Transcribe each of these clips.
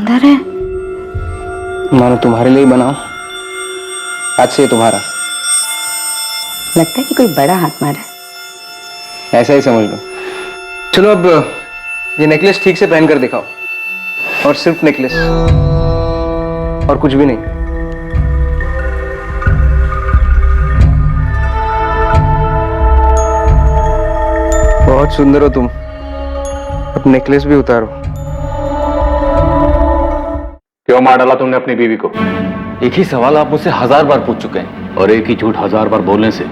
अंदर है। मानो तुम्हारे लिए बनाओ, आज से ये तुम्हारा। लगता है कि कोई बड़ा हाथ मारा है। ऐसा ही समझ लो। चलो अब ये नेकलेस ठीक से पहन कर दिखाओ, और सिर्फ नेकलेस और कुछ भी नहीं। बहुत सुंदर हो तुम। अब नेकलेस भी उतारो। क्यों मार डाला तुमने अपनी बीवी को? एक ही सवाल आप मुझसे 1000 बार पूछ चुके हैं, और एक ही झूठ 1000 बार बोलने से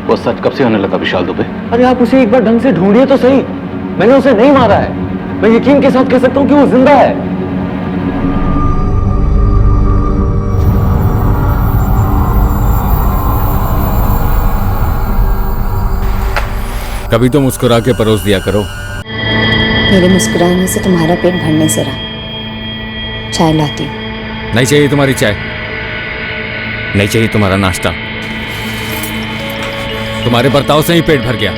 वो सच कब से होने लगा विशाल दुबे? अरे आप उसे एक बार ढंग से ढूंढिए तो सही। मैंने उसे नहीं मारा है। मैं यकीन के साथ कह सकता हूं कि वो जिंदा है। कभी तो मुस्कुरा के परोस दिया करो। मेरे मुस्कुराने से तुम्हारा पेट भरने से रहा। चाय लाती हूँ। नहीं चाहिए तुम्हारी चाय, नहीं चाहिए तुम्हारा नाश्ता। तुम्हारे बर्ताव से ही पेट भर गया।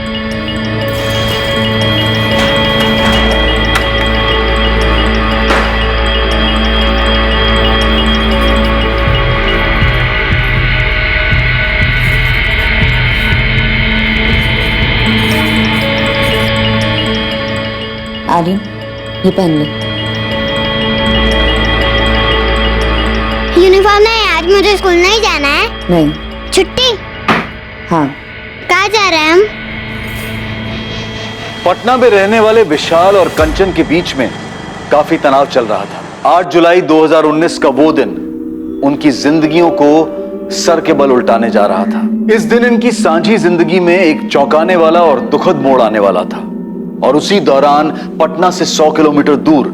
आर्यन, ये पहन ले। यूनिफॉर्म नहीं, आज मुझे स्कूल नहीं जाना है। नहीं। छुट्टी? हाँ। कहाँ जा रहे हैं हम? पटना में रहने वाले विशाल और कंचन के बीच में काफी तनाव चल रहा था। 8 जुलाई 2019 का वो दिन उनकी जिंदगियों को सर के बल उल्टाने जा रहा था। इस दिन इनकी सांझी जिंदगी में एक चौंकाने वाला और दुखद मोड़ आने वाला था, और उसी दौरान पटना से 100 किलोमीटर दूर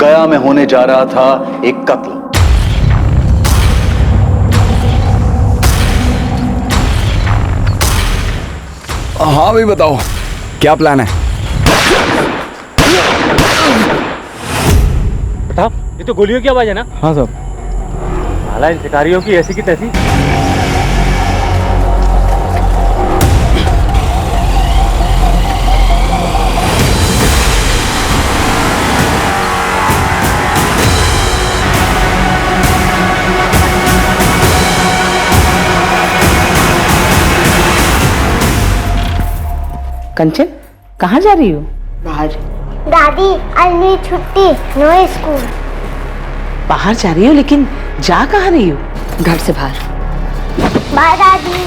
गया में होने जा रहा था एक कत्ल। हाँ भाई बताओ, क्या प्लान है? प्रताप, ये तो गोलियों की आवाज है ना? हाँ साहब। साला इन शिकारियों की ऐसी की तैसी। कंचन, कहाँ जा रही हो? बाहर। दादी, आज मेरी छुट्टी, नो स्कूल। बाहर जा रही हो, लेकिन जा कहाँ रही हो? घर से बाहर। बाय दादी।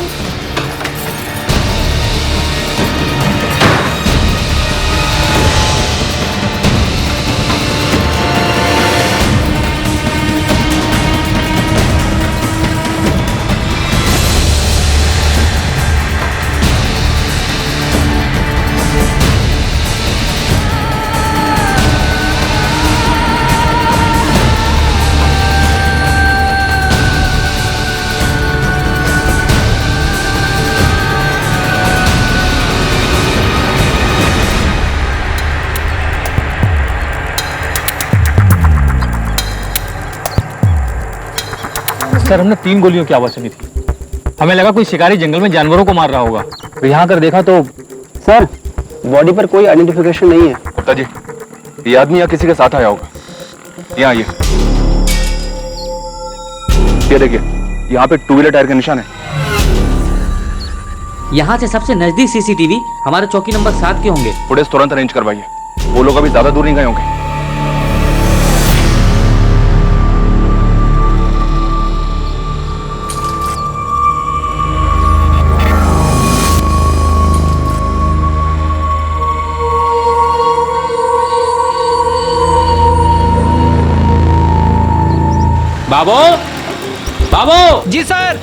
सर, हमने 3 गोलियों की आवाज सुनी थी। हमें लगा कोई शिकारी जंगल में जानवरों को मार रहा होगा। तो यहाँ कर देखा तो सर, बॉडी पर कोई आइडेंटिफिकेशन नहीं है। गुप्ता जी, ये आदमी या किसी के साथ आया होगा। यहाँ आइए। ये देखिए, यहाँ पे 2 व्हीलर टायर का निशान है। यहाँ से सबसे नजदीक सीसीटीवी हमारे चौकी नंबर 7 के होंगे। फुटेज तुरंत अरेंज करवाइए। वो लोग अभी ज्यादा दूर नहीं गए होंगे। बाबू, बाबू। जी सर।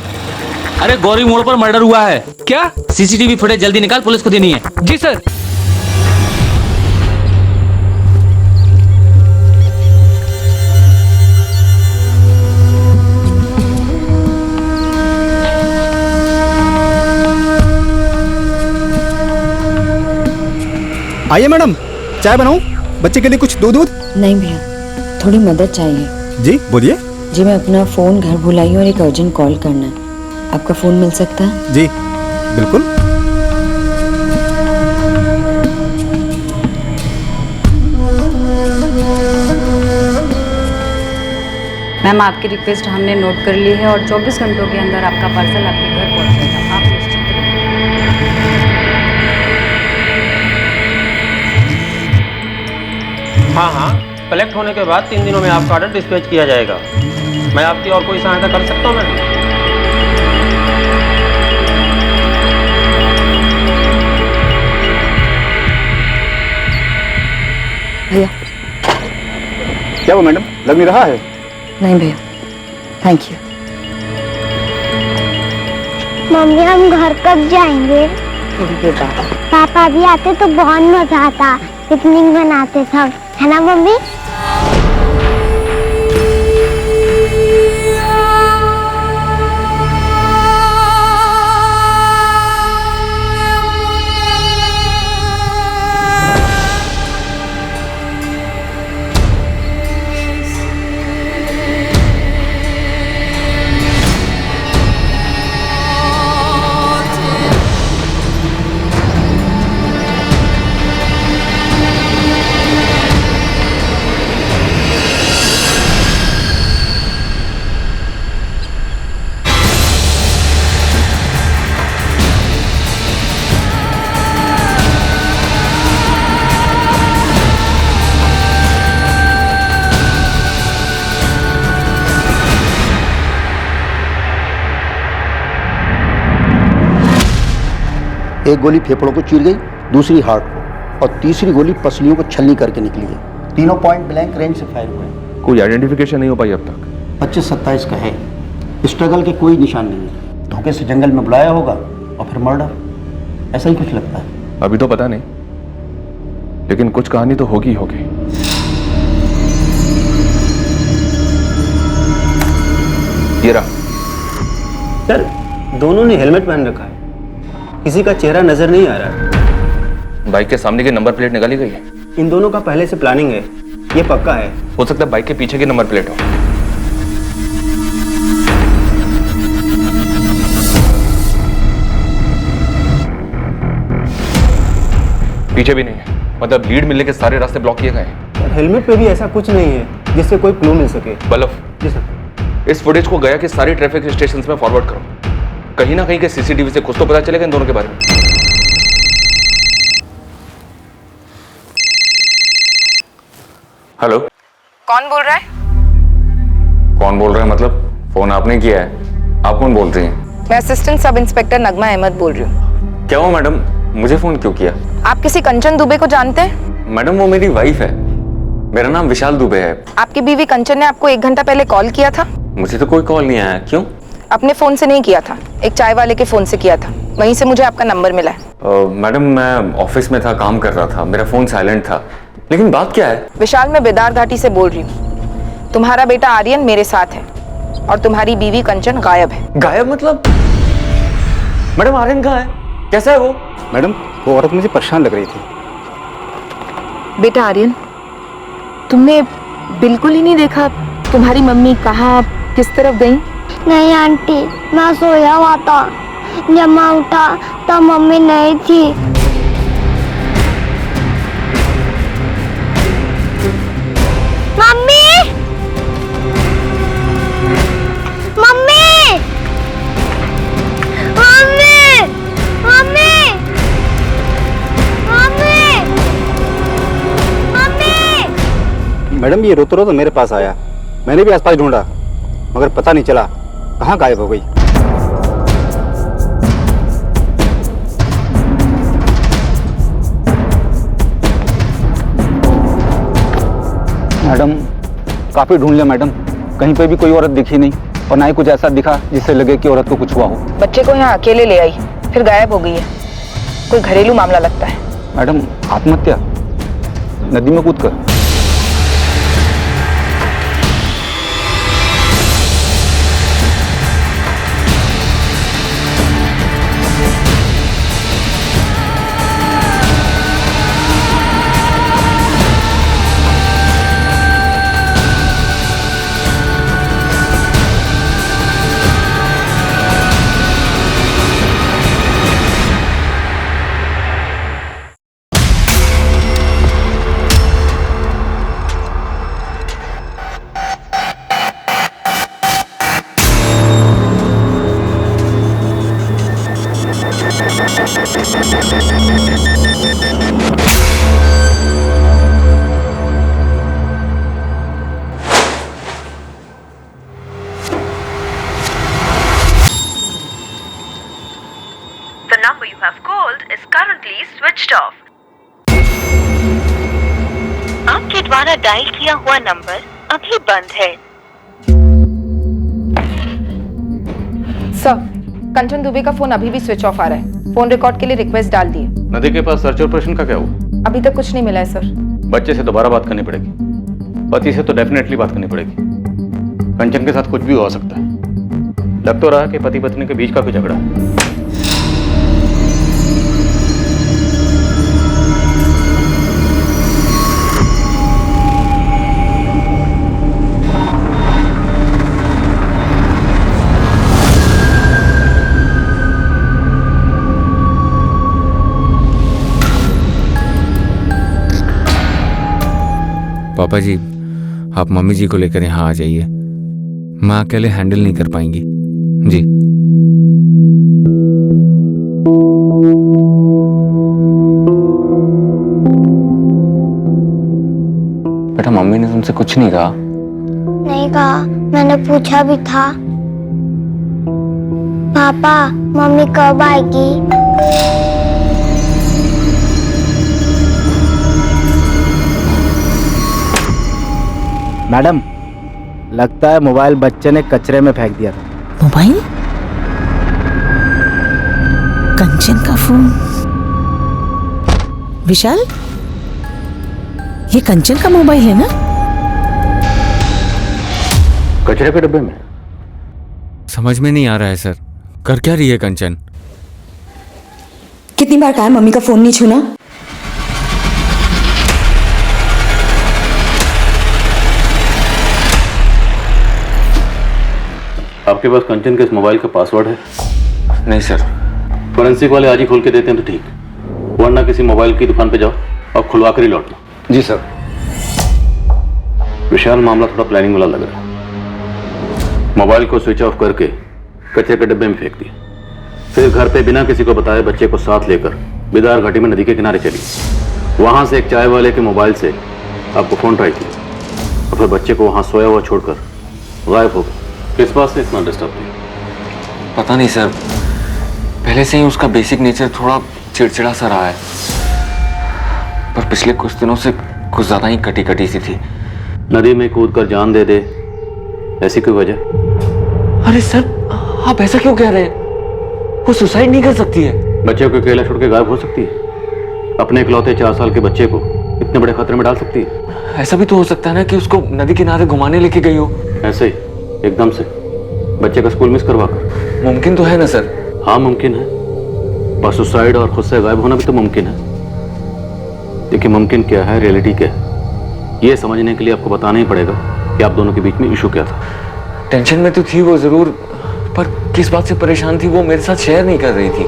अरे गौरी मोड़ पर मर्डर हुआ है। क्या? सीसीटीवी फुटेज जल्दी निकाल, पुलिस को देनी है। जी सर। आइए मैडम, चाय बनाऊं? बच्चे के लिए कुछ दूध? नहीं भैया, थोड़ी मदद चाहिए। जी बोलिए। जी, मैं अपना फ़ोन घर भुलाई हूँ और एक अर्जेंट कॉल करना है। आपका फ़ोन मिल सकता है? जी बिल्कुल। मैम आपकी रिक्वेस्ट हमने नोट कर ली है और 24 घंटों के अंदर आपका पार्सल आपके घर पहुंचेगा। आप निश्चिंत रहिए। हाँ हाँ, कलेक्ट होने के बाद 3 दिनों में आपका ऑर्डर डिस्पैच किया जाएगा। मैं आपकी और कोई सहायता कर सकता हूँ मैडम? भैया। क्या वो मैडम लग नहीं रहा है? नहीं भैया, थैंक यू। मम्मी हम घर कब जाएंगे? थोड़ी देर बाद। पापा भी आते तो बहुत मजा आता, पिकनिक मनाते सब, है ना मम्मी? एक गोली फेफड़ों को चीर गई, दूसरी हार्ट को, और तीसरी गोली पसलियों को छलनी करके निकली है। तीनों पॉइंट ब्लैंक रेंज से फायर हुए हैं। कोई आइडेंटिफिकेशन नहीं हो पाई अब तक। 25-27 का है। स्ट्रगल के कोई निशान नहीं है। धोखे से जंगल में बुलाया होगा और फिर मर्डर, ऐसा ही कुछ लगता है। अभी तो पता नहीं, लेकिन कुछ कहानी तो होगी होगी। ये रहा। सर, दोनों ने हेलमेट पहन रखा है, किसी का चेहरा नजर नहीं आ रहा है। बाइक के सामने की नंबर प्लेट निकाली गई है। इन दोनों का पहले से प्लानिंग है, ये पक्का है। हो सकता है बाइक के पीछे की नंबर प्लेट हो। पीछे भी नहीं है, मतलब लीड मिलने के सारे रास्ते ब्लॉक किए गए हैं। हेलमेट पे भी ऐसा कुछ नहीं है जिससे कोई क्लू मिल सके। बल्लभ, जी सर। इस फुटेज को गया कि सारी ट्रैफिक स्टेशंस में फॉरवर्ड करो। कहीं ना कहीं के सीसीटीवी से कुछ तो पता चलेगा इन दोनों के बारे में। हेलो, कौन बोल रहा है? कौन बोल रहा है मतलब? फोन आपने किया है, आप कौन बोल रही हैं? मैं असिस्टेंट सब इंस्पेक्टर नगमा अहमद बोल रही हूँ। क्या हुआ मैडम, मुझे फोन क्यों किया? आप किसी कंचन दुबे को जानते हैं? मैडम वो मेरी वाइफ है, मेरा नाम विशाल दुबे है। आपकी बीवी कंचन ने आपको 1 घंटा पहले कॉल किया था? मुझे तो कोई कॉल नहीं आया। क्यों? अपने फोन से नहीं किया था, एक चाय वाले के फोन से किया था, वहीं से मुझे आपका नंबर मिला है। मैडम मैं ऑफिस में था, काम कर रहा था, मेरा फोन साइलेंट था। लेकिन बात क्या है? विशाल, मैं बेदार घाटी से बोल रही हूँ। तुम्हारा बेटा आर्यन मेरे साथ है और तुम्हारी बीवी कंचन गायब है। गायब मतलब? मैडम आर्यन कहाँ है, कैसा है वो? मैडम वो औरत मुझे परेशान लग रही थी। बेटा आर्यन, तुमने बिल्कुल ही नहीं देखा तुम्हारी मम्मी कहाँ किस तरफ गई? नहीं आंटी, मैं सोया हुआ था, जब मैं उठा तब मम्मी नहीं थी। Mummy, mummy, mummy, mummy, mummy, mummy. Madam ये रोते रोते मेरे पास आया, मैंने भी आसपास ढूंढा मगर पता नहीं चला कहाँ गायब हो गई। मैडम काफी ढूंढ लिया मैडम, कहीं पे भी कोई औरत दिखी नहीं और ना ही कुछ ऐसा दिखा जिससे लगे कि औरत को कुछ हुआ हो। बच्चे को यहाँ अकेले ले आई, फिर गायब हो गई है। कोई घरेलू मामला लगता है। मैडम आत्महत्या, नदी में कूदकर। द्वारा डायल किया हुआ नंबर अभी बंद है। सर, कंचन दुबे का फोन अभी भी स्विच ऑफ आ रहा है। फोन रिकॉर्ड के लिए रिक्वेस्ट डाल दिए। नदी के पास सर्च ऑपरेशन का क्या हुआ? अभी तक कुछ नहीं मिला है सर। बच्चे से दोबारा बात करनी पड़ेगी। पति से तो डेफिनेटली बात करनी पड़ेगी। कंचन के साथ कुछ भी हो सकता है। लग तो रहा कि पति पत्नी के बीच का कोई झगड़ा है। पापा जी, आप मम्मी जी को लेकर यहाँ आ जाइए। माँ अकेले हैंडल नहीं कर पाएंगी जी। बेटा, मम्मी ने तुमसे कुछ नहीं कहा? नहीं कहा, मैंने पूछा भी था। पापा, मम्मी कब आएगी? मैडम, लगता है मोबाइल बच्चे ने कचरे में फेंक दिया था। मोबाइल? कंचन का फोन? विशाल, ये कंचन का मोबाइल है ना? कचरे के डब्बे में? समझ में नहीं आ रहा है सर, कर क्या रही है कंचन? कितनी बार कहा है मम्मी का फोन नहीं छूना? आपके पास कंचन के इस मोबाइल का पासवर्ड है? नहीं सर। फोरेंसिक वाले आज ही खोल के देते हैं तो ठीक, वरना किसी मोबाइल की दुकान पे जाओ और खुलवा कर ही लौटना। जी सर। विशाल, मामला थोड़ा प्लानिंग वाला लग रहा है। मोबाइल को स्विच ऑफ करके कचरे के डब्बे में फेंक दिया, फिर घर पे बिना किसी को बताए बच्चे को साथ लेकर बिदार घाटी में नदी के किनारे चली। वहां से एक चाय वाले के मोबाइल से आपको फोन ट्राई किया और फिर बच्चे को वहां सोया हुआ छोड़कर गायब हो गए। किस बात से इतना डिस्टर्ब किया? पता नहीं सर, पहले से ही उसका बेसिक नेचर थोड़ा चिड़चिड़ा सा रहा है, पर पिछले कुछ दिनों से कुछ ज्यादा ही कटी कटी सी थी। नदी में कूद कर जान दे दे, ऐसी कोई वजह? अरे सर, आप ऐसा क्यों कह रहे हैं? वो सुसाइड नहीं कर सकती है। बच्चे को अकेला छोड़ के गायब हो सकती है? अपने इकलौते 4 साल के बच्चे को इतने बड़े खतरे में डाल सकती है? ऐसा भी तो हो सकता है ना कि उसको नदी किनारे घुमाने लेके गई हो। ऐसे ही एकदम से बच्चे का स्कूल मिस करवा कर? मुमकिन तो है ना सर? हाँ मुमकिन है, पर सुसाइड और खुद से गायब होना भी तो मुमकिन है। देखिए, मुमकिन क्या है, रियलिटी क्या है, ये समझने के लिए आपको बताना ही पड़ेगा कि आप दोनों के बीच में इशू क्या था। टेंशन में तो थी वो जरूर, पर किस बात से परेशान थी वो मेरे साथ शेयर नहीं कर रही थी।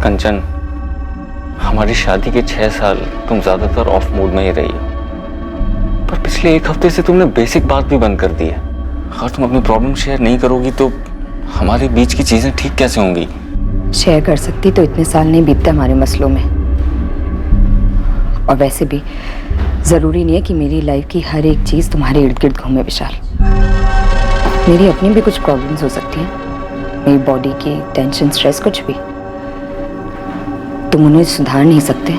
कंचन, हमारी शादी के 6 साल तुम ज्यादातर ऑफ मूड में ही रही, पर पिछले 1 हफ्ते से तुमने बेसिक बात भी बंद कर दी है। अगर तुम अपनी प्रॉब्लम शेयर नहीं करोगी तो हमारे बीच की चीजें ठीक कैसे होंगी? शेयर कर सकती तो इतने साल नहीं बीतते हमारे मसलों में। और वैसे भी जरूरी नहीं है कि मेरी लाइफ की हर एक चीज तुम्हारे इर्द गिर्द घूमे विशाल। मेरी अपनी भी कुछ प्रॉब्लम्स हो सकती हैं, मेरी बॉडी की टेंशन, स्ट्रेस, कुछ भी। तुम उन्हें सुधार नहीं सकते,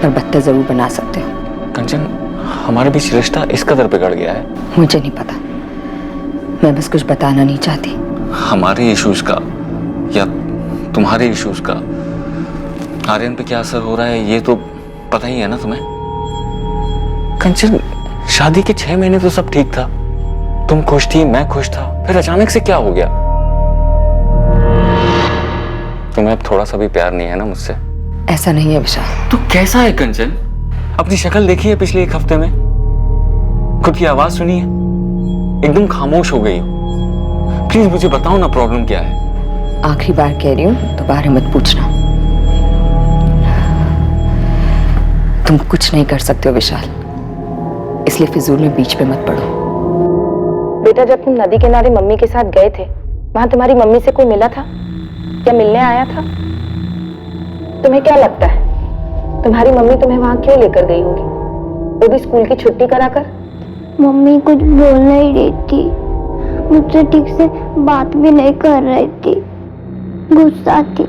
पर बदतर जरूर बना सकते हो। कंचन, हमारे बीच रिश्ता इस कदर बिगड़ गया है। मुझे नहीं पता, मैं बस कुछ बताना नहीं चाहती। हमारे इश्यूज का या तुम्हारे इश्यूज का आर्यन पे क्या असर हो रहा है ये तो पता ही है ना तुम्हें। कंचन, शादी के 6 महीने तो सब ठीक था, तुम खुश थी, मैं खुश था, फिर अचानक से क्या हो गया? तुम्हें अब थोड़ा सा भी प्यार नहीं है ना मुझसे? ऐसा नहीं है विशाल। तो कैसा है कंचन? अपनी शक्ल देखी है पिछले 1 हफ्ते में? खुद की आवाज सुनी है? एकदम खामोश हो गई हो। प्लीज मुझे बताओ ना, प्रॉब्लम क्या है? आखिरी बार कह रही हूँ, दोबारा मत पूछना। तुम कुछ नहीं कर सकते हो विशाल, इसलिए फिजूल में बीच पे मत पड़ो। बेटा, जब तुम नदी किनारे मम्मी के साथ गए थे, वहां तुम्हारी मम्मी से कोई मिला था? क्या मिलने आया था? तुम्हें क्या लगता है तुम्हारी मम्मी तुम्हें वहां क्यों लेकर गई होगी, वो भी स्कूल की छुट्टी कराकर? मम्मी कुछ बोल नहीं रही थी, मुझसे ठीक से बात भी नहीं कर रही थी, गुस्सा थी।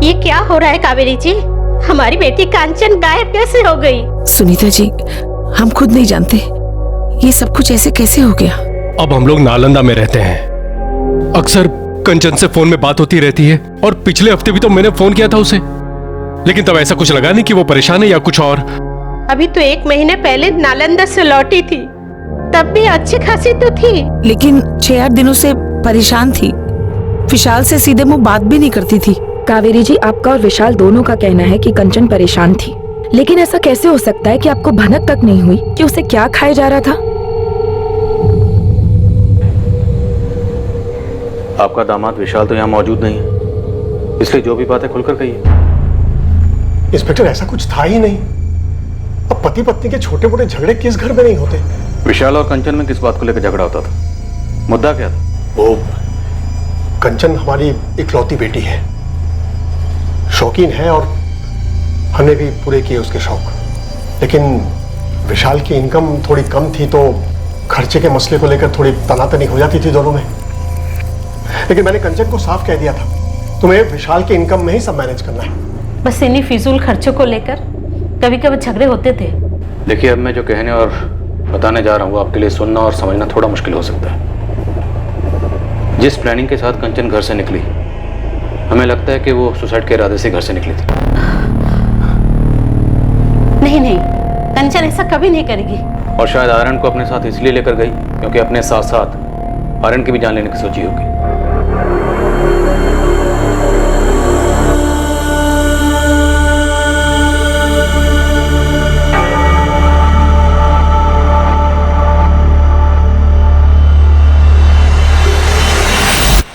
ये क्या हो रहा है कावेरी जी? हमारी बेटी कांचन गायब कैसे हो गई? सुनीता जी, हम खुद नहीं जानते ये सब कुछ ऐसे कैसे हो गया। अब हम लोग नालंदा में रहते हैं। अक्सर कंचन से फोन में बात होती रहती है और पिछले हफ्ते भी तो मैंने फोन किया था उसे, लेकिन तब ऐसा कुछ लगा नहीं कि वो परेशान है या कुछ और। अभी तो 1 महीने पहले नालंदा से लौटी थी, तब भी अच्छी खासी तो थी। लेकिन 6-8 दिनों से परेशान थी। विशाल से सीधे मुंह बात भी नहीं करती थी। कावेरी जी, आपका और विशाल दोनों का कहना है कि कंचन परेशान थी, लेकिन ऐसा कैसे हो सकता है कि आपको भनक तक नहीं हुई कि उसे क्या खाया जा रहा था? आपका दामाद विशाल तो यहाँ मौजूद नहीं है, इसलिए जो भी बात है खुलकर कहिए। इंस्पेक्टर, ऐसा कुछ था ही नहीं। अब पति पत्नी के छोटे मोटे झगड़े किस घर में नहीं होते। विशाल और कंचन में किस बात को लेकर झगड़ा होता था? मुद्दा क्या था? वो कंचन हमारी इकलौती बेटी है, शौकीन है और हमने भी पूरे किए उसके शौक। लेकिन विशाल की इनकम थोड़ी कम थी तो खर्चे के मसले को लेकर थोड़ी तनातनी हो जाती थी दोनों में। लेकिन मैंने कंचन को साफ कह दिया था, तुम्हें विशाल के इनकम में ही सब मैनेज करना है। बस इन्हीं फिजूल खर्चों को लेकर कभी कभी झगड़े होते थे। देखिए, अब मैं जो कहने और बताने जा रहा हूँ वो आपके लिए सुनना और समझना थोड़ा मुश्किल हो सकता है। जिस प्लानिंग के साथ कंचन घर से निकली, हमें लगता है कि वो सुसाइड के इरादे से घर से निकली थी। नहीं नहीं, कंचन ऐसा कभी नहीं करेगी। और शायद आर्यन को अपने साथ इसलिए लेकर गई क्योंकि अपने साथ साथ आर्यन की भी जान लेने की सोची होगी।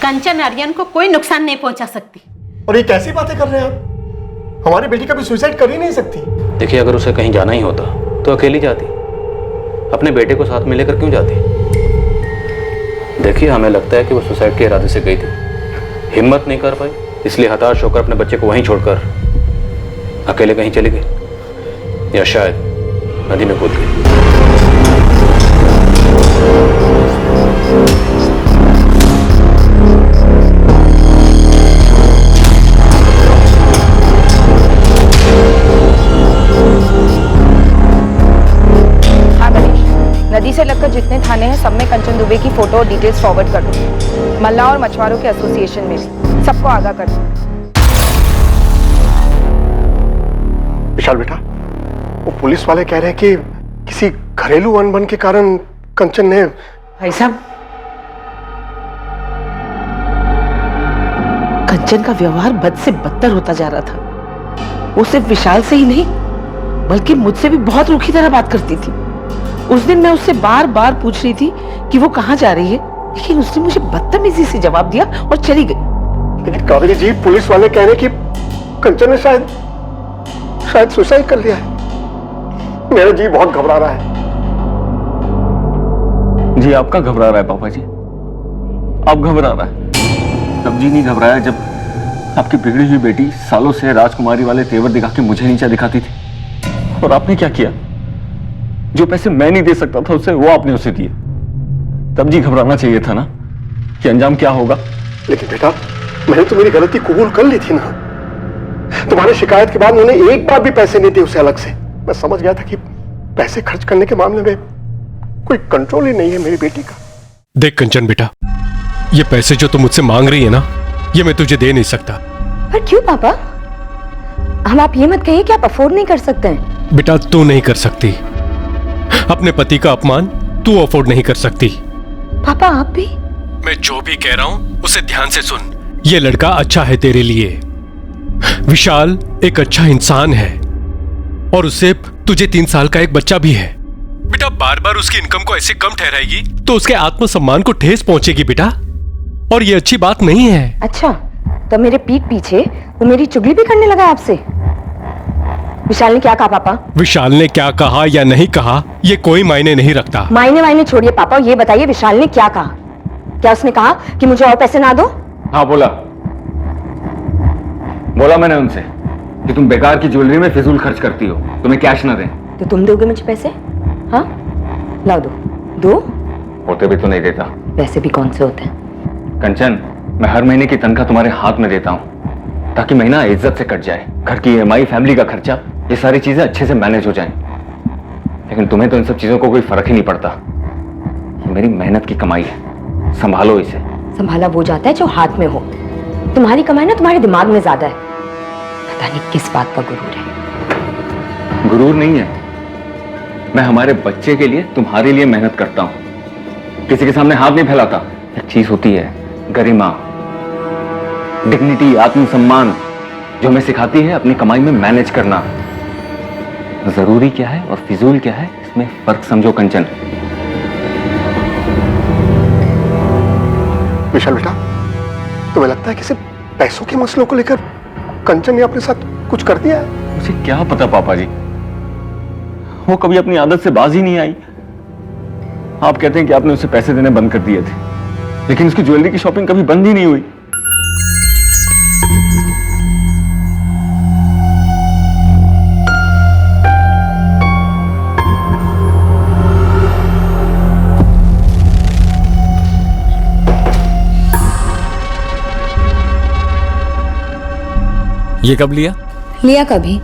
कंचन आर्यन को कोई नुकसान नहीं पहुंचा सकती। और ये कैसी बातें कर रहे हैं आप? हमारी बेटी कभी सुसाइड कर ही नहीं सकती। देखिए, अगर उसे कहीं जाना ही होता तो अकेली जाती, अपने बेटे को साथ में लेकर क्यों जाती? देखिए, हमें लगता है कि वो सुसाइड के इरादे से गई थी, हिम्मत नहीं कर पाई, इसलिए हताश होकर अपने बच्चे को वहीं छोड़कर अकेले कहीं चली गई, या शायद नदी में कूद गई। नदी से लगकर जितने थाने हैं सब में कंचन दुबे की फोटो और डिटेल्स फॉरवर्ड कर दो। मल्ला और मछुआरों के एसोसिएशन में भी सबको आगाह कर दो। विशाल बेटा, वो पुलिस वाले कह रहे हैं कि किसी घरेलू अनबन के कारण कंचन ने। भाई साहब, कंचन का व्यवहार बद से बदतर होता जा रहा था। वो सिर्फ विशाल से ही नहीं बल्कि मुझसे भी बहुत रूखी तरह बात करती थी। उस दिन मैं उससे बार बार पूछ रही थी कि वो कहाँ जा रही है, लेकिन उसने मुझे बदतमीजी से जवाब दिया और चली गई। लेकिन कावेरी जी, पुलिस वाले कह रहे हैं कि कंचन ने शायद सुसाइड कर लिया है। मेरा जी बहुत घबरा रहा है। जी, आपका घबरा रहा है पापा जी, आप घबरा रहा है। तब जी नहीं घबराया जब आपकी बिगड़ी हुई बेटी सालों से राजकुमारी वाले तेवर दिखा के मुझे नीचा दिखाती थी, और आपने क्या किया? जो पैसे मैं नहीं दे सकता था उससे वो आपने उसे दिए। तब जी घबराना चाहिए था ना कि अंजाम क्या होगा। लेकिन बेटा, मैंने तो मेरी गलती कबूल कर ली थी ना। तुम्हारी शिकायत के बाद उन्होंने एक बार भी पैसे नहीं दिए उसे अलग से। मैं समझ गया था कि पैसे खर्च करने के मामले में कोई कंट्रोल ही नहीं है मेरी बेटी का। देख कंचन बेटा, ये पैसे जो तुम मुझसे मांग रही है ना, ये मैं तुझे दे नहीं सकता। पर क्यों पापा? हम आप ये मत कहिए कि आप अफोर्ड नहीं कर सकते हैं। बेटा, तू नहीं कर सकती। अपने पति का अपमान तू अफोर्ड नहीं कर सकती। पापा आप भी? मैं जो भी कह रहा हूं उसे ध्यान से सुन। ये लड़का अच्छा है तेरे लिए। विशाल एक अच्छा इंसान है और उससे तुझे 3 साल का एक बच्चा भी है। बेटा, बार बार उसकी इनकम को ऐसे कम ठहराएगी तो उसके आत्मसम्मान को ठेस पहुंचेगी बेटा, और ये अच्छी बात नहीं है। अच्छा, तो मेरे पीठ पीछे वो मेरी चुगली भी करने लगा आपसे? विशाल ने क्या कहा पापा? विशाल ने क्या कहा या नहीं कहा ये कोई मायने नहीं रखता। मायने छोड़िए पापा, ये बताइए विशाल ने क्या कहा? क्या उसने कहा कि मुझे और पैसे ना दो? हाँ, बोला मैंने उनसे कि तुम बेकार की ज्वेलरी में फिजूल खर्च करती हो, तुम्हें कैश ना दें। तो तुम दोगे मुझे पैसे? हाँ, लाओ दो। होते भी तो नहीं देता। वैसे भी कौन से होते हैं? कंचन, मैं हर महीने की तनख्वाह तुम्हारे हाथ में देता हूँ ताकि महीना इज्जत से कट जाए। घर की EMI, फैमिली का खर्चा, ये सारी चीजें अच्छे से मैनेज हो जाएं। लेकिन तुम्हें तो इन सब चीजों को कोई फर्क ही नहीं पड़ता। ये मेरी मेहनत की कमाई है, संभालो इसे। संभाला वो जाता है जो हाथ में हो। तुम्हारी कमाई ना तुम्हारे दिमाग में ज्यादा है। पता नहीं किस बात का गुरूर है। गुरूर नहीं है, मैं हमारे बच्चे के लिए, तुम्हारे लिए मेहनत करता हूं। किसी के सामने हाथ नहीं फैलाता। एक चीज होती है गरिमा, डिग्निटी, आत्मसम्मान, जो हमें सिखाती है अपनी कमाई में मैनेज करना। जरूरी क्या है और फिजूल क्या है, इसमें फर्क समझो कंचन। विशाल बेटा, तुम्हें लगता है किसी पैसों के मसलों को लेकर कंचन ने अपने साथ कुछ कर दिया है? मुझे क्या पता पापा जी, वो कभी अपनी आदत से बाज ही नहीं आई। आप कहते हैं कि आपने उसे पैसे देने बंद कर दिए थे, लेकिन उसकी ज्वेलरी की शॉपिंग कभी बंद ही नहीं हुई। ये कब लिया? लिया कभी?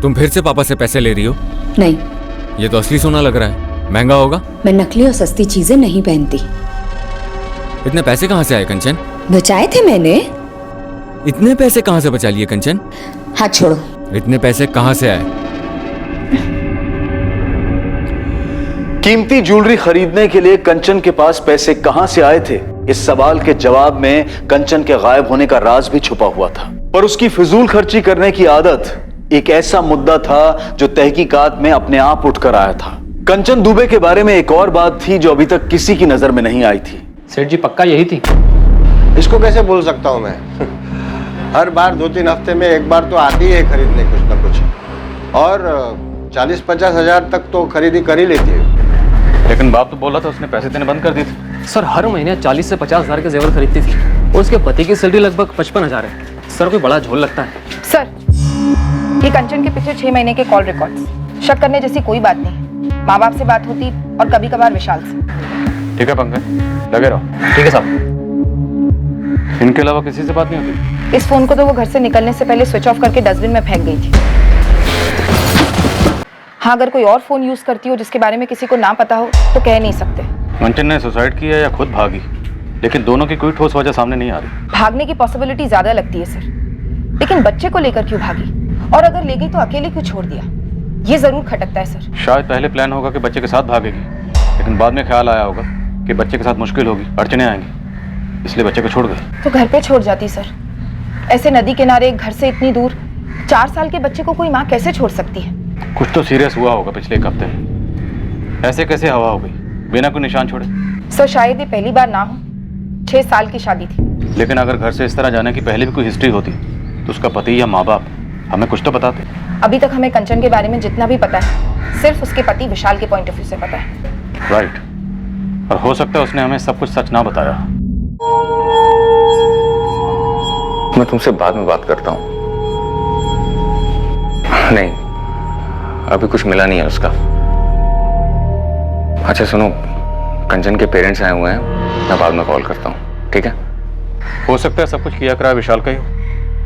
तुम फिर से पापा से पैसे ले रही हो? नहीं। ये तो असली सोना लग रहा है, महंगा होगा। मैं नकली और सस्ती चीजें नहीं पहनती। इतने पैसे कहाँ से आए कंचन? बचाए थे मैंने। इतने पैसे कहाँ से बचा लिए कंचन? हाथ छोड़ो। इतने पैसे कहाँ से आए? कीमती ज्वेलरी खरीदने के लिए कंचन के पास पैसे कहां से आए थे, इस सवाल के जवाब में कंचन के गायब होने का राज भी छुपा हुआ था। पर उसकी फिजूल खर्ची करने की आदत एक ऐसा मुद्दा था जो तहकीकात में अपने आप उठकर आया था। कंचन दुबे के बारे में एक और बात थी जो अभी तक किसी की नजर में नहीं आई थी। सेठ जी, पक्का यही थी? इसको कैसे बोल सकता हूं मैं? हर बार 2-3 हफ्ते में एक बार तो आती है खरीदने कुछ ना कुछ, और 40-50 हजार तक तो खरीदी कर ही लेती है। लेकिन बाप तो बोला था उसने पैसे देने बंद कर दिए थे। सर, हर महीने 40 से 50 हजार के जेवर खरीदती थी और उसके पति की सैलरी लगभग 55,000 है। सर, कोई बड़ा झोल लगता है। सर, ये कंचन के पिछले 6 महीने के कॉल रिकॉर्ड्स। शक करने जैसी कोई बात नहीं। माँ बाप से बात होती और कभी कभार विशाल से। ठीक है पंकज, लगे रहो। ठीक है साहब। इनके अलावा किसी से बात नहीं होती? इस फोन को तो वो घर से निकलने से पहले स्विच ऑफ करके डस्टबिन में फेंक गई थी। हाँ, अगर कोई और फोन यूज करती हो जिसके बारे में किसी को ना पता हो तो कह नहीं सकते। कंचन ने सुसाइड किया या खुद भागी, लेकिन दोनों की कोई ठोस वजह सामने नहीं आ रही। भागने की पॉसिबिलिटी ज्यादा लगती है सर, लेकिन बच्चे को लेकर क्यों भागी? और अगर ले गई तो अकेले क्यों छोड़ दिया? ये जरूर खटकता है सर। शायद पहले प्लान होगा कि बच्चे के साथ भागेगी, लेकिन बाद में ख्याल आया होगा कि बच्चे के साथ मुश्किल होगी, अड़चने आएंगी, इसलिए बच्चे को छोड़ गई। तो घर पे छोड़ जाती सर। ऐसे नदी किनारे घर से इतनी दूर 4 साल के बच्चे को कोई माँ कैसे छोड़ सकती है? कुछ तो सीरियस हुआ होगा पिछले 1 हफ्ते में। ऐसे कैसे हवा हो गई बिना कोई निशान छोड़े? सर, शायद ये पहली बार ना हो। 6 साल की शादी थी। लेकिन अगर घर से इस तरह जाने की पहले भी कोई हिस्ट्री होती तो उसका पति या माँ बाप हमें कुछ तो बताते। अभी तक हमें कंचन के बारे में जितना भी पता है सिर्फ उसके पति विशाल के पॉइंट ऑफ व्यू से पता है। राइट, और हो सकता है उसने हमें सब कुछ सच ना बताया। मैं तुमसे बाद में बात करता हूं। नहीं, अभी कुछ मिला नहीं है उसका। अच्छा सुनो, कंचन के पेरेंट्स आए हुए हैं, मैं बाद में कॉल करता हूँ, ठीक है? हो सकता है सब कुछ किया करा विशाल का ही हो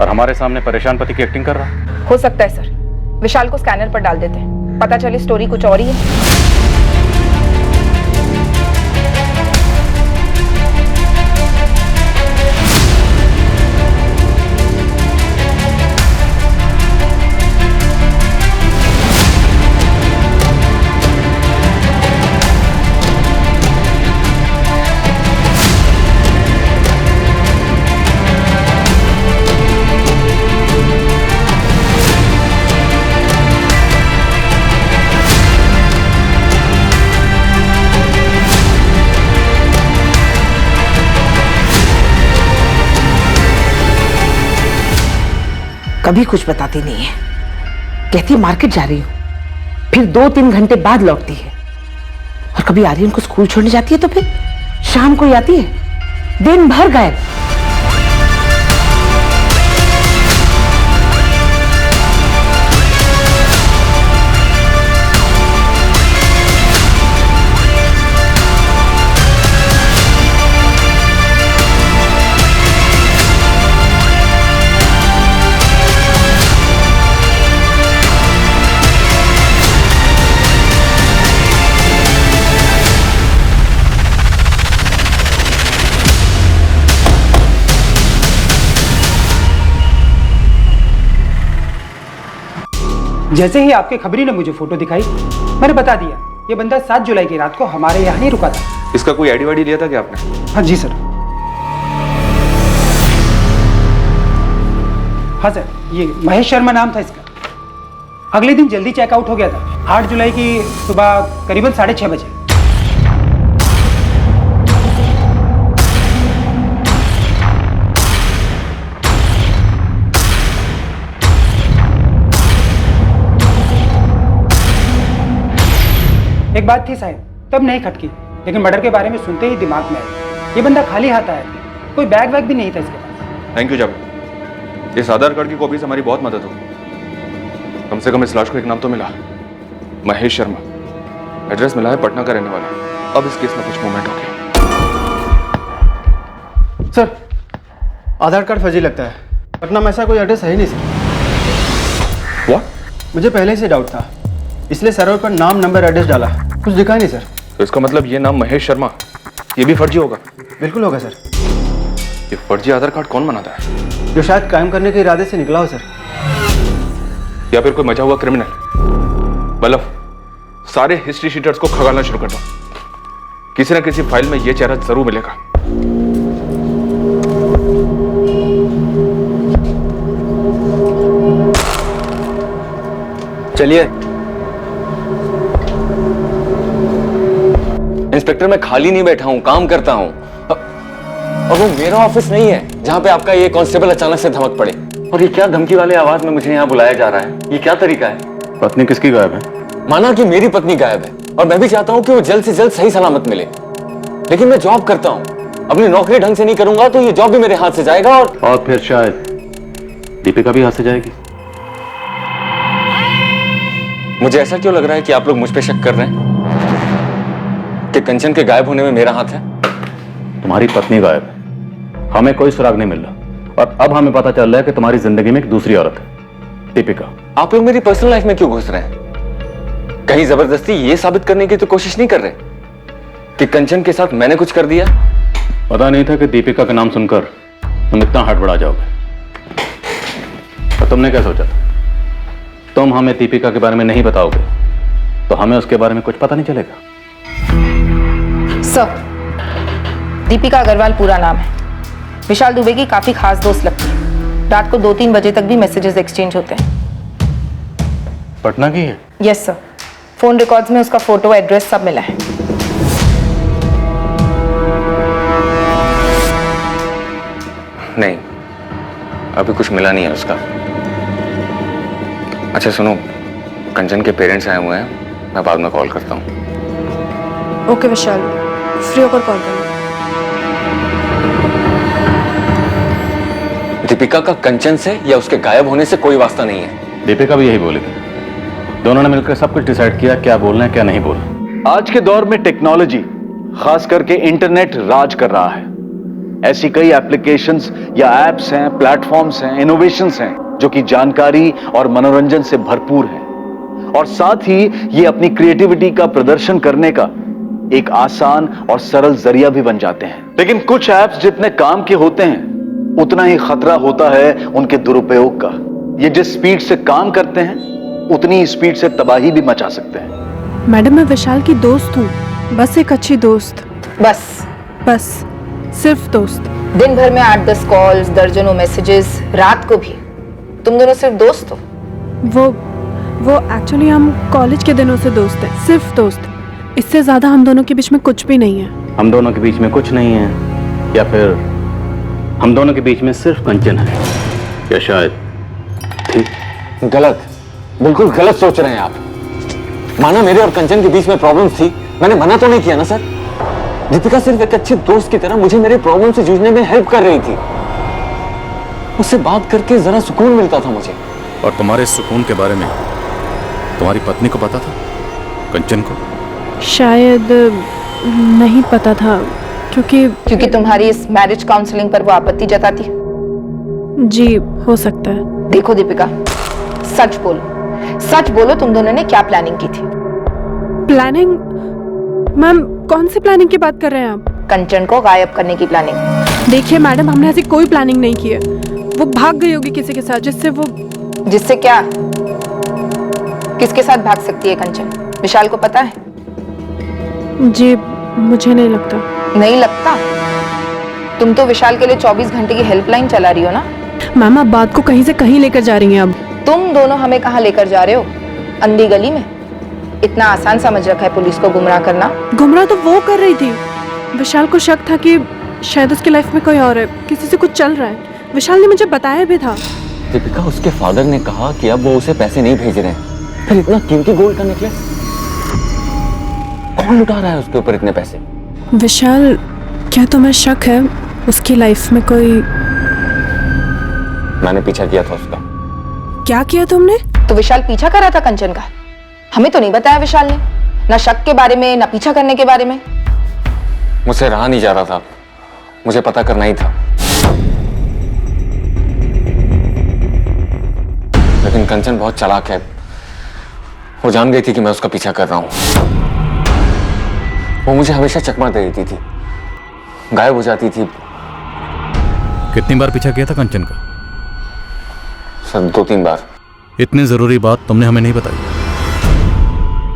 और हमारे सामने परेशान पति की एक्टिंग कर रहा। हो सकता है सर। विशाल को स्कैनर पर डाल देते हैं, पता चले स्टोरी कुछ और ही है। कभी कुछ बताती नहीं है। कहती है मार्केट जा रही हूँ, फिर 2-3 घंटे बाद लौटती है। और कभी आर्यन को स्कूल छोड़ने जाती है तो फिर शाम को ही आती है, दिन भर गायब। जैसे ही आपके खबरी ने मुझे फोटो दिखाई, मैंने बता दिया ये बंदा 7 जुलाई की रात को हमारे यहाँ ही रुका था। इसका कोई आईडी वाईडी लिया था क्या आपने? हाँ जी सर। हाँ सर, ये महेश शर्मा नाम था इसका। अगले दिन जल्दी चेकआउट हो गया था, 8 जुलाई की सुबह करीबन 6:30 बजे। एक बात थी साहब, तब नहीं खटकी, लेकिन मर्डर के बारे में सुनते ही दिमाग में आया। ये बंदा खाली हाथ आया, कोई बैग वैग भी नहीं था इसके पास। थैंक यू जावेद, इस आधार कार्ड की कॉपी से हमारी बहुत मदद होगी। कम से कम इस लाश को एक नाम तो मिला, महेश शर्मा। एड्रेस मिला है, पटना का रहने वाला। अब इस केस में कुछ मूवमेंट हो गया। सर, आधार कार्ड फर्जी लगता है। पटना में ऐसा कोई एड्रेस है ही नहीं सर। व्हाट? मुझे पहले से डाउट था, इसलिए सर्वर पर नाम नंबर एड्रेस डाला, कुछ दिखा ही नहीं सर। तो इसका मतलब ये नाम महेश शर्मा, ये भी फर्जी होगा? बिल्कुल होगा सर। ये फर्जी आधार कार्ड कौन बनाता है? जो शायद कायम करने के इरादे से निकला हो सर। या फिर कोई मचा हुआ क्रिमिनल। मतलब सारे हिस्ट्री शीटर्स को खगालना शुरू कर दो, किसी ना किसी फाइल में ये चेहरा जरूर मिलेगा। चलिए। इंस्पेक्टर, मैं खाली नहीं बैठा हूं, काम करता हूं। और वो मेरा ऑफिस नहीं है जहां पे आपका ये कांस्टेबल अचानक से धमक पड़े। और ये क्या धमकी वाले आवाज में मुझे यहाँ बुलाया जा रहा है? ये क्या तरीका है? पत्नी किसकी गायब है? माना कि मेरी पत्नी गायब है, और मैं भी चाहता हूँ कि वो जल्द से जल्द सही सलामत मिले, लेकिन मैं जॉब करता हूँ। अपनी नौकरी ढंग से नहीं करूंगा तो ये जॉब भी मेरे हाथ से जाएगा। और फिर शायद दीपिका भी हाथ से जाएगी। मुझे ऐसा क्यों लग रहा है कि आप लोग मुझ पे शक कर रहे हैं कि कंचन के गायब होने में मेरा हाथ है? तुम्हारी पत्नी गायब है, हमें कोई सुराग नहीं मिल रहा, और अब हमें पता चल रहा है कि तुम्हारी जिंदगी में एक दूसरी औरत है, दीपिका। आप लोग मेरी पर्सनल लाइफ में क्यों घुस रहे हैं? कहीं जबरदस्ती ये साबित करने की तो कोशिश नहीं कर रहे कि कंचन के साथ मैंने कुछ कर दिया? पता नहीं था कि दीपिका का नाम सुनकर तुम इतना हड़बड़ा जाओगे। और तुमने क्या सोचा था? तुम हमें दीपिका के बारे में नहीं बताओगे तो हमें उसके बारे में कुछ पता नहीं चलेगा। सर, दीपिका अग्रवाल पूरा नाम है। विशाल दुबे की काफी खास दोस्त लगती है। रात को 2-3 बजे तक भी मैसेजेस एक्सचेंज होते हैं। पटना की है? यस सर, फोन रिकॉर्ड्स में उसका फोटो, एड्रेस सब मिला है। नहीं, अभी कुछ मिला नहीं है उसका। अच्छा सुनो, कंचन के पेरेंट्स आए हुए हैं, मैं बाद में कॉल करता हूँ। ओके विशाल, फ्री होकर कॉल करना। दीपिका का कंचन से या उसके गायब होने से कोई वास्ता नहीं है। दीपिका भी यही बोलेगी। दोनों ने मिलकर सब कुछ डिसाइड किया, क्या बोलना है क्या नहीं बोलना। आज के दौर में टेक्नोलॉजी, खास करके इंटरनेट राज कर रहा है। ऐसी कई एप्लीकेशंस या एप्स हैं, प्लेटफॉर्म्स हैं, इनोवेशंस हैं जो कि जानकारी और मनोरंजन से भरपूर हैं, और साथ ही ये अपनी क्रिएटिविटी का प्रदर्शन करने का एक आसान और सरल जरिया भी बन जाते हैं। लेकिन कुछ ऐप्स जितने काम के होते हैं उतना ही खतरा होता है उनके दुरुपयोग का। ये जिस स्पीड से काम करते हैं उतनी ही स्पीड से तबाही भी मचा सकते हैं। मैडम, मैं विशाल की दोस्त हूँ, बस एक अच्छी दोस्त। बस सिर्फ दोस्त। दिन भर में 8-10 कॉल्स, दर्जनों मैसेजेस, रात को भी। तुम दोनों सिर्फ दोस्त हो? वो एक्चुअली हम कॉलेज के दिनों से दोस्त हैं, सिर्फ दोस्त। इससे ज्यादा हम दोनों के बीच में कुछ भी नहीं है। हम दोनों के बीच में कुछ नहीं है, या फिर हम दोनों के बीच में सिर्फ कंचन है, या शायद ठीक? गलत, बिल्कुल गलत सोच रहे हैं आप। माना मेरे और कंचन के बीच में प्रॉब्लम्स थी, मैंने मना तो नहीं किया ना सर। दीपिका सिर्फ एक अच्छे दोस्त की तरह मुझे मेरे प्रॉब्लम से जूझने में हेल्प कर रही थी। उससे बात करके जरा सुकून मिलता था मुझे। और तुम्हारे सुकून के बारे में तुम्हारी पत्नी को पता था? कंचन को? शायद नहीं पता था, क्योंकि तुम्हारी इस मैरिज काउंसलिंग पर वो आपत्ति जताती है। जी, हो सकता है। देखो दीपिका, सच बोलो तुम दोनों ने क्या प्लानिंग की थी? प्लानिंग? मैम, कौन सी प्लानिंग की बात कर रहे हैं आप? कंचन को गायब करने की प्लानिंग। देखिए मैडम, हमने ऐसी कोई प्लानिंग नहीं की है। वो भाग गई होगी किसी के साथ, जिससे क्या? किसके साथ भाग सकती है कंचन? विशाल को पता है? जी मुझे नहीं लगता। नहीं लगता? तुम तो विशाल के लिए 24 घंटे की हेल्पलाइन चला रही हो ना? मैम आप बात को कहीं से कहीं लेकर जा रही हैं अब। तुम दोनों हमें कहाँ लेकर जा रहे हो? अंधी गली में? इतना आसान समझ रखा है पुलिस को गुमराह करना? गुमराह तो वो कर रही थी। विशाल को शक था कि शायद उसकी लाइफ में कोई और है, किसी से कुछ चल रहा है। विशाल ने मुझे बताया भी था। दीपिका, उसके फादर ने कहा कि अब वो उसे पैसे नहीं भेज रहे हैं। फिर इतना कीमती गोल्ड का नेकलेस कौन लुटा रहा है उसके ऊपर इतने पैसे? विशाल, क्या तुम्हें शक है उसकी लाइफ में कोई? मैंने पीछा किया था उसका। क्या किया तुमने? तो विशाल पीछा कर रहा था कंचन का? हमें तो नहीं बताया विशाल ने, ना शक के बारे में ना पीछा करने के बारे में। मुझसे रहा नहीं जा रहा था, मुझे पता करना ही था। लेकिन कंचन बहुत चालाक है, वो जान गई थी कि मैं उसका पीछा कर रहा हूं। वो मुझे हमेशा चकमा दे देती थी, गायब हो जाती थी। कितनी बार पीछा किया था कंचन का? सर 2-3 बार। इतनी जरूरी बात तुमने हमें नहीं बताई,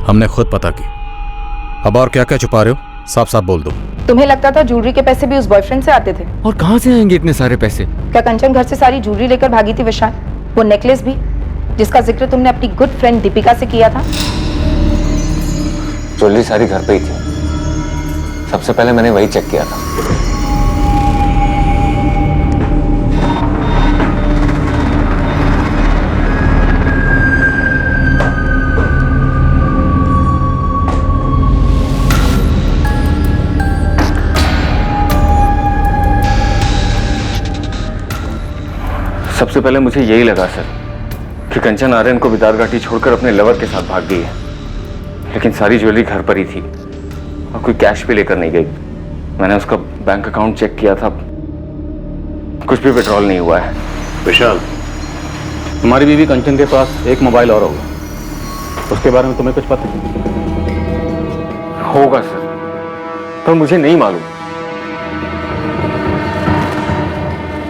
हमने खुद पता की। अब और क्या क्या छुपा रहे हो, साफ साफ बोल दो। तुम्हें लगता था ज्वेलरी के पैसे भी उस बॉयफ्रेंड से आते थे? और कहां से आएंगे इतने सारे पैसे? क्या कंचन घर से सारी ज्वेलरी लेकर भागी थी विशाल? वो नेकलेस भी, जिसका जिक्र तुमने अपनी गुड फ्रेंड दीपिका से किया था? ज्वेलरी सारी घर पे ही थी, सबसे पहले मैंने वही चेक किया था। सबसे पहले मुझे यही लगा सर कि कंचन आर्यन को बिदार घाटी छोड़कर अपने लवर के साथ भाग गई है, लेकिन सारी ज्वेलरी घर पर ही थी और कोई कैश भी लेकर नहीं गई। मैंने उसका बैंक अकाउंट चेक किया था, कुछ भी विड्रॉल नहीं हुआ है। विशाल, तुम्हारी बीवी कंचन के पास एक मोबाइल और होगा, उसके बारे में तुम्हें कुछ पता होगा सर, पर मुझे नहीं मालूम।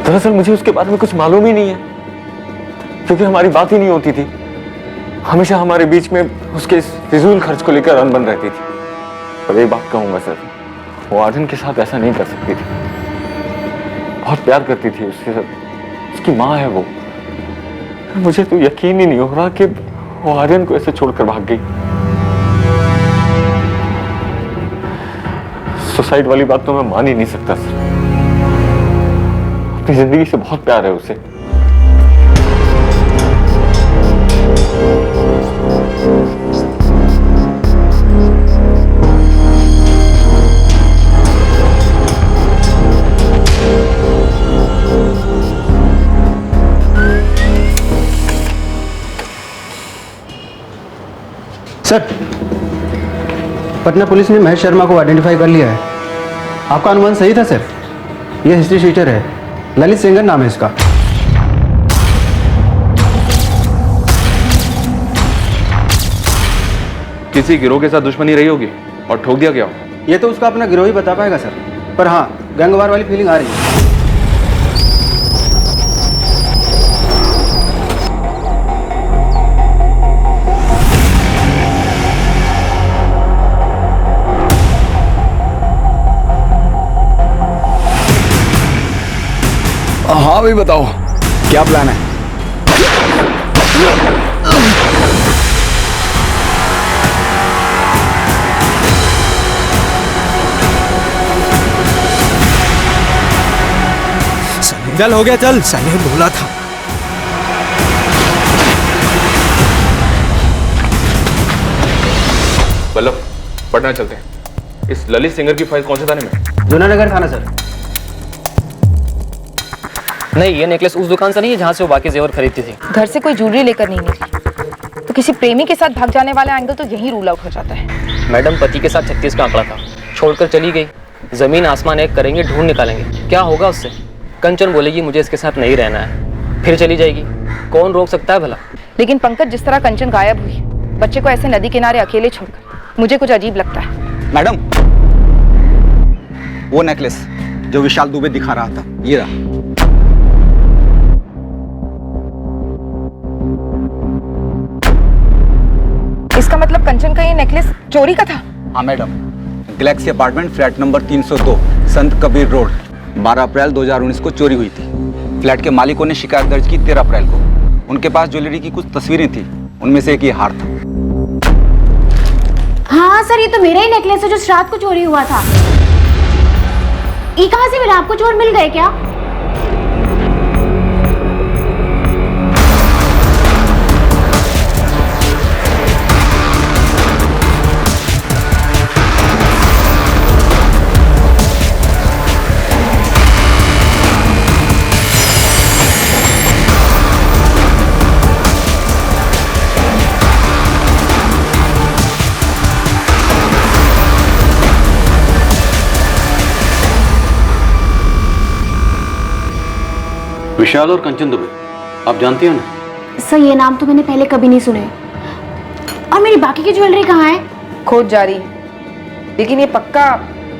दरअसल मुझे उसके बारे में कुछ मालूम ही नहीं है, क्योंकि हमारी बात ही नहीं होती थी। हमेशा हमारे बीच में उसके इस फिजूल खर्च को लेकर अनबन रहती थी। पर एक बात कहूंगा सर, वो आर्यन के साथ ऐसा नहीं कर सकती थी। बहुत प्यार करती थी उसके साथ, उसकी माँ है वो। मुझे तो यकीन ही नहीं हो रहा कि वो आर्यन को ऐसे छोड़कर भाग गई। सुसाइड वाली बात तो मैं मान ही नहीं सकता सर, अपनी जिंदगी से बहुत प्यार है उसे। सर, पटना पुलिस ने महेश शर्मा को आइडेंटिफाई कर लिया है। आपका अनुमान सही था सर, ये हिस्ट्री शीटर है, ललित सेंगर नाम है इसका। किसी गिरोह के साथ दुश्मनी रही होगी और ठोक दिया गया हो। ये तो उसका अपना गिरोह ही बता पाएगा सर, पर हाँ गैंगवार वाली फीलिंग आ रही है। हाँ भाई बताओ, क्या प्लान है? चल हो गया, चल। सने बोला था। बल्लभ, पटना चलते हैं। इस ललित सिंगर की फाइल कौन से थाने में? जूनानगर थाना सर। नहीं, ये नेकलेस उस दुकान से नहीं है जहाँ से वो बाकी जेवर खरीदती थी। घर से कोई ज्वेलरी लेकर नहीं निकली, तो किसी प्रेमी के साथ भाग जाने वाला एंगल तो यही रूल आउट हो जाता है। मैडम, पति के साथ 36 का आंकड़ा था, छोड़कर चली गई। जमीन आसमान एक करेंगे, ढूंढ निकालेंगे, क्या होगा उससे? कंचन बोलेगी मुझे इसके साथ नहीं रहना है, फिर चली जाएगी। कौन रोक सकता है भला? लेकिन पंकज, जिस तरह कंचन गायब हुई, बच्चे को ऐसे नदी किनारे अकेले छोड़कर, मुझे कुछ अजीब लगता है। मैडम, वो नेकलेस जो विशाल दुबे दिखा रहा था, ये रहा। इसका मतलब कंचन का ये नेकलेस चोरी का था? हाँ madam, Galaxy apartment flat number 302 संत कबीर रोड 12 अप्रैल 2019 को चोरी हुई थी। फ्लैट के मालिकों ने शिकायत दर्ज की 13 अप्रैल को। उनके पास ज्वेलरी की कुछ तस्वीरें थी, उनमें से एक ये हार था। हाँ सर, ये तो मेरा ही नेकलेस है जो रात को चोरी हुआ था। ये कहाँ से मिला आपको? चोर मिल गए क्या? विशाल और कंचन दुबे, आप जानती हो ना? सर, ये नाम तो मैंने पहले कभी नहीं सुने। और मेरी बाकी की ज्वेलरी कहाँ है? खोज जारी है, लेकिन ये पक्का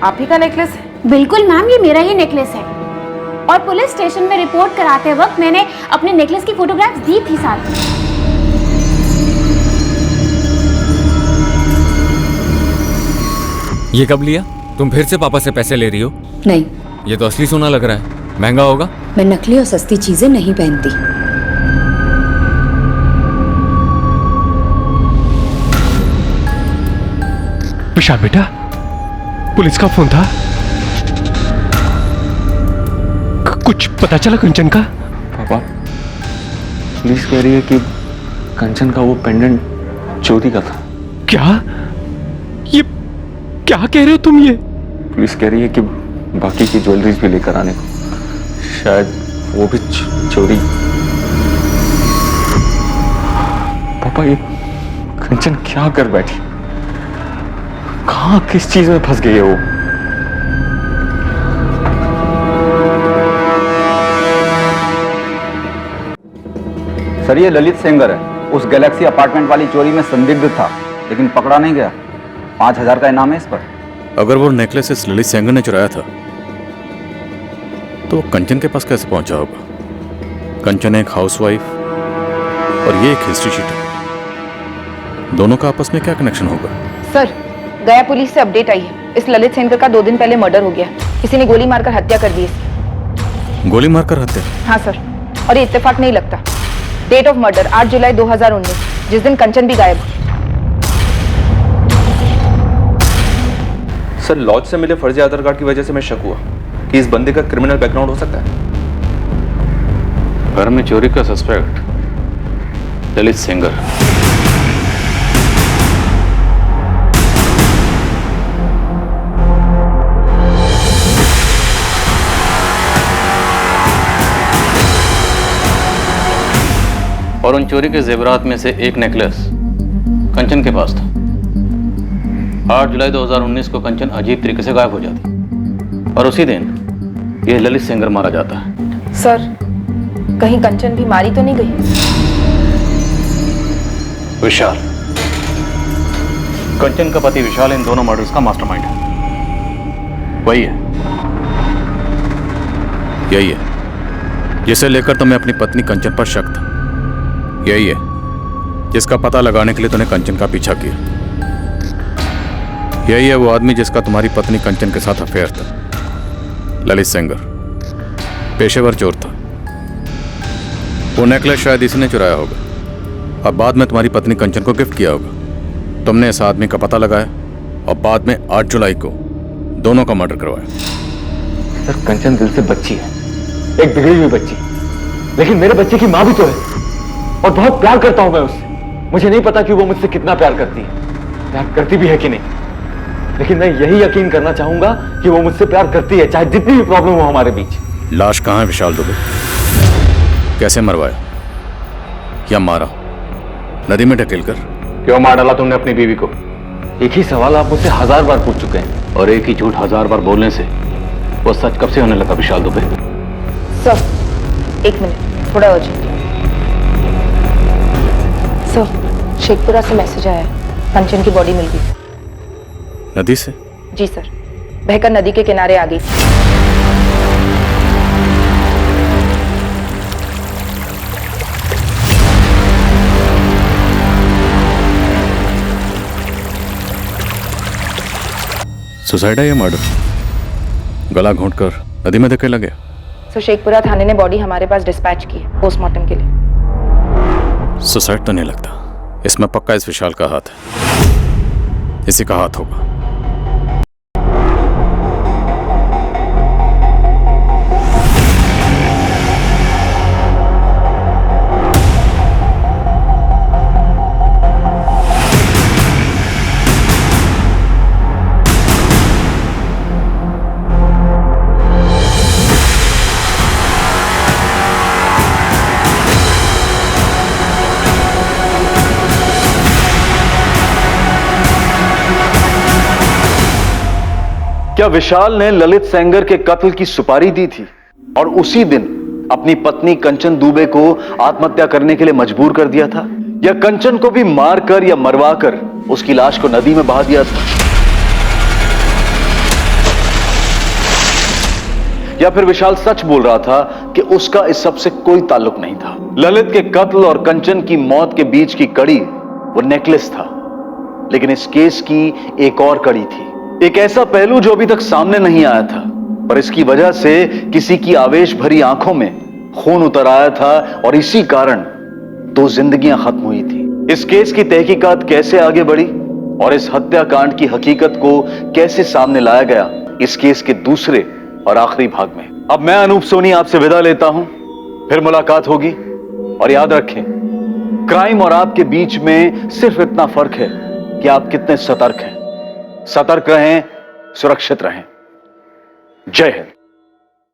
आप ही का नेकलेस है? बिल्कुल मैम, ये मेरा ही नेकलेस है। और पुलिस स्टेशन में रिपोर्ट कराते वक्त मैंने अपने नेकलेस की फोटोग्राफ्स दी थी साथ में। ये कब लिया? तुम फिर से पापा से पैसे ले रही हो? नहीं, ये तो असली सोना लग रहा है, महंगा होगा। मैं नकली और सस्ती चीजें नहीं पहनती। विशाल बेटा, पुलिस का फोन था, कुछ पता चला कंचन का? पापा, पुलिस कह रही है कि कंचन का वो पेंडेंट चोरी का था। क्या? ये क्या कह रहे हो तुम? ये पुलिस कह रही है कि बाकी की ज्वेलरीज भी लेकर आने को, शायद वो भी चोरी। पापा, ये कंचन क्या कर बैठी? कहाँ किस चीज में फंस गई है वो? सर, ये ललित सेंगर है, उस गैलेक्सी अपार्टमेंट वाली चोरी में संदिग्ध था, लेकिन पकड़ा नहीं गया। 5000 का इनाम है इस पर। अगर वो नेकलेस इस ललित सेंगर ने चुराया था तो कंचन के पास कैसे पहुंचा होगा? कंचन एक हाउसवाइफ और ये एक हिस्ट्री शीट है, दोनों का आपस में क्या कनेक्शन होगा? सर, गया पुलिस से अपडेट आई है, इस ललित सेंगर का 2 दिन पहले मर्डर हो गया। किसी ने गोली मारकर हत्या कर दी इसकी। गोली मारकर हत्या? हाँ सर, और ये इत्तेफाक नहीं लगता। डेट ऑफ मर्डर 8 जुलाई 2019, जिस दिन कंचन भी गायब हुई। सर, लॉज से मिले फर्जी आधार कार्ड की वजह से मैं शक हुआ कि इस बंदे का क्रिमिनल बैकग्राउंड हो सकता है। घर में चोरी का सस्पेक्ट ललित सेंगर। और उन चोरी के जेवरात में से एक नेकलेस कंचन के पास था। 8 जुलाई 2019 को कंचन अजीब तरीके से गायब हो जाती और उसी दिन यह ललित सेंगर मारा जाता है। सर, कहीं कंचन भी मारी तो नहीं गई? विशाल, कंचन का पति विशाल इन दोनों मर्डर्स का मास्टरमाइंड है। वही है, यही है जिसे लेकर तुम्हें अपनी पत्नी कंचन पर शक था। यही है जिसका पता लगाने के लिए तूने कंचन का पीछा किया। यही है वो आदमी जिसका तुम्हारी पत्नी कंचन के साथ अफेयर था। ललित सेंगर पेशेवर चोर था। वो नेकलेस शायद इसने चुराया होगा और बाद में तुम्हारी पत्नी कंचन को गिफ्ट किया होगा। तुमने इस आदमी का पता लगाया और बाद में 8 जुलाई को दोनों का मर्डर करवाया। सर, कंचन दिल से बच्ची है, एक बिगड़ी हुई बच्ची, लेकिन मेरे बच्चे की माँ भी तो है और बहुत प्यार करता हूं मैं उससे। मुझे नहीं पता कि वो मुझसे कितना प्यार करती है, प्यार करती भी है कि नहीं, लेकिन मैं यही यकीन करना चाहूंगा कि वो मुझसे प्यार करती है, चाहे जितनी भी प्रॉब्लम हो हमारे बीच। लाश कहाँ है विशाल दुबे? कैसे मरवाया या मारा? नदी में ढकेलकर? क्यों मार डाला तुमने अपनी बीवी को? एक ही सवाल आप मुझसे 1000 बार पूछ चुके हैं और एक ही झूठ 1000 बार बोलने से वो सच कब से होने लगा विशाल दुबे? सर, 1 मिनट, थोड़ा अर्जेंट। सर, शेखपुरा से मैसेज आया है, कंचन की बॉडी मिल गई। नदी से? जी सर, बहकर नदी के किनारे आ गई। सुसाइड है या मर्डर? गला घोंटकर नदी में धकेला गया? सो शेखपुरा थाने ने बॉडी हमारे पास डिस्पैच की है पोस्टमार्टम के लिए। सुसाइड तो नहीं लगता, इसमें पक्का इस विशाल का हाथ है, इसी का हाथ होगा। क्या विशाल ने ललित सेंगर के कत्ल की सुपारी दी थी और उसी दिन अपनी पत्नी कंचन दुबे को आत्महत्या करने के लिए मजबूर कर दिया था, या कंचन को भी मारकर या मरवाकर उसकी लाश को नदी में बहा दिया था, या फिर विशाल सच बोल रहा था कि उसका इस सब से कोई ताल्लुक नहीं था? ललित के कत्ल और कंचन की मौत के बीच की कड़ी वो नेकलेस था, लेकिन इस केस की एक और कड़ी थी, एक ऐसा पहलू जो अभी तक सामने नहीं आया था, पर इसकी वजह से किसी की आवेश भरी आंखों में खून उतर आया था और इसी कारण 2 जिंदगियां खत्म हुई थी। इस केस की तहकीकात कैसे आगे बढ़ी और इस हत्याकांड की हकीकत को कैसे सामने लाया गया, इस केस के दूसरे और आखिरी भाग में। अब मैं अनूप सोनी आपसे विदा लेता हूं, फिर मुलाकात होगी। और याद रखें, क्राइम और आपके बीच में सिर्फ इतना फर्क है कि आप कितने सतर्क हैं। सतर्क रहें, सुरक्षित रहें। जय हिंद।